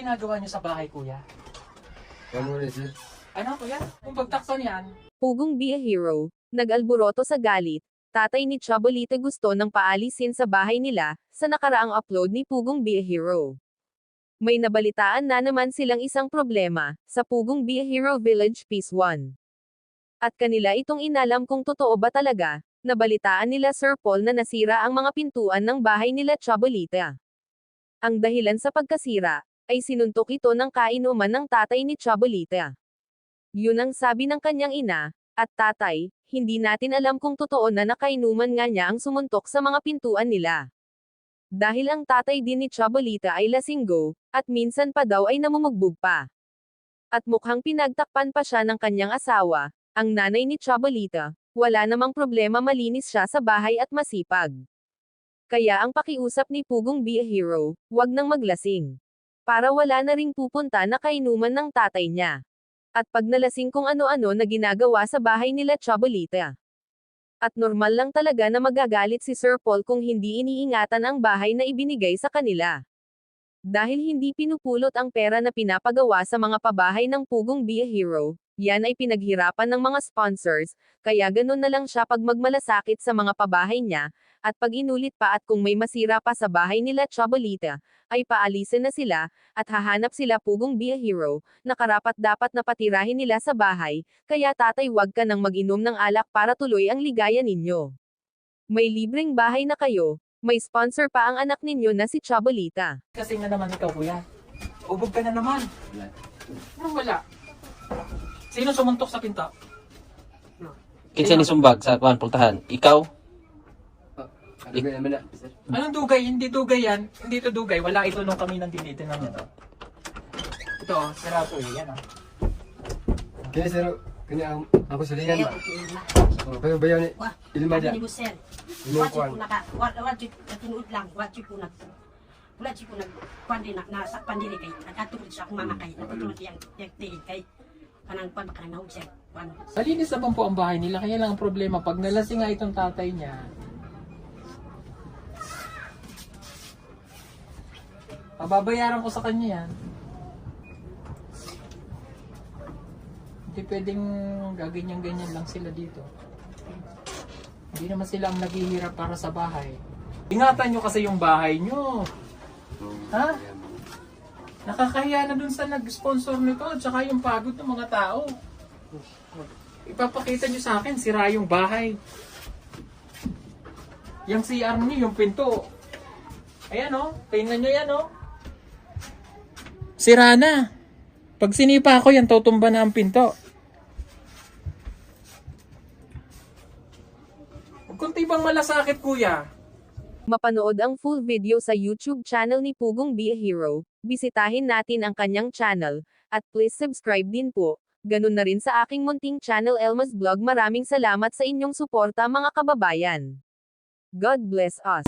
ginagawa niyo sa bahay, kuya? Ano rin, sir? Ano, kuya? Kung pagtakpan yan, Pugong Be a Hero, nag-alboroto sa galit. Tatay ni Chabolita gusto ng paalisin sa bahay nila, sa nakaraang upload ni Pugong Be a Hero. May nabalitaan na naman silang isang problema, sa Pugong Be a Hero Village Piece 1. At kanila itong inalam kung totoo ba talaga, nabalitaan nila Sir Paul na nasira ang mga pintuan ng bahay nila Chabolita. Ang dahilan sa pagkasira, ay sinuntok ito ng kainuman ng tatay ni Chabolita. Yun ang sabi ng kanyang ina, at tatay, hindi natin alam kung totoo na nakainuman nga niya ang sumuntok sa mga pintuan nila. Dahil ang tatay din ni Chabolita ay lasinggo, at minsan pa daw ay namumugbog pa. At mukhang pinagtakpan pa siya ng kanyang asawa, ang nanay ni Chabolita, wala namang problema malinis siya sa bahay at masipag. Kaya ang pakiusap ni Pugong Be a Hero, wag nang maglasing. Para wala na ring pupunta na kainuman ng tatay niya. At pag nalasing kung ano-ano na ginagawa sa bahay nila Chabolita. At normal lang talaga na magagalit si Sir Paul kung hindi iniingatan ang bahay na ibinigay sa kanila. Dahil hindi pinupulot ang pera na pinapagawa sa mga pabahay ng Pugong Be a Hero, yan ay pinaghirapan ng mga sponsors, kaya ganun na lang siya pag magmalasakit sa mga pabahay niya, at pag inulit pa at kung may masira pa sa bahay nila Chabolita, ay paalisin na sila, at hahanap sila Pugong Be a Hero, na karapat-dapat na patirahin nila sa bahay, kaya tatay wag ka nang mag-inom ng alak para tuloy ang ligaya ninyo. May libreng bahay na kayo, may sponsor pa ang anak ninyo na si Chabolita. kasi na naman ikaw, kuya. Ubog ka na naman. Wala. Anong wala? Sino sumuntok sa pinto? Kinsa ni sumbag sa kuan pultahan? Ikaw? Ano ba naman na, sir? Anong dugay? Hindi dugay yan. Hindi ito dugay. Wala ito nung kami nang dinitin ng ito. Ito, sarado eh. Yan ah. Kaya, sir, kanya ako sulingan ba? Oh, kayo ba yan? Ilma dyan. Ni Busel. Ilma Wala kuan. po naka, wala tinuod lang, wala po nag, wala po nag, kuan din nasa pandiri kay, nagkatulog siya akong mama kay, natutulog yang tiin kay, kanang kuan ba kanang nahog siya, kuan. Malinis naman po ang bahay nila. Kaya lang ang problema, pag nalasing nga itong tatay niya, pababayaran ko sa kanya yan. Hindi pwedeng gaganyan-ganyan lang sila dito. Hindi naman sila ang naghihirap para sa bahay. Ingatan nyo kasi yung bahay nyo. Ha? Nakakahiya na dun sa nag-sponsor nito at saka yung pagod ng mga tao. Ipapakita nyo sa akin, sira yung bahay. Yung CR nyo, yung pinto. Ayan o, tingnan nyo yan o. Sira na. Pag sinipa ako yan, tutumba na ang pinto. Kunti bang malasakit, kuya? Mapanood ang full video sa YouTube channel ni Pugong Be a Hero, bisitahin natin ang kanyang channel, at please subscribe din po. Ganun na rin sa aking munting channel Elmas Vlog. Maraming salamat sa inyong suporta mga kababayan. God bless us.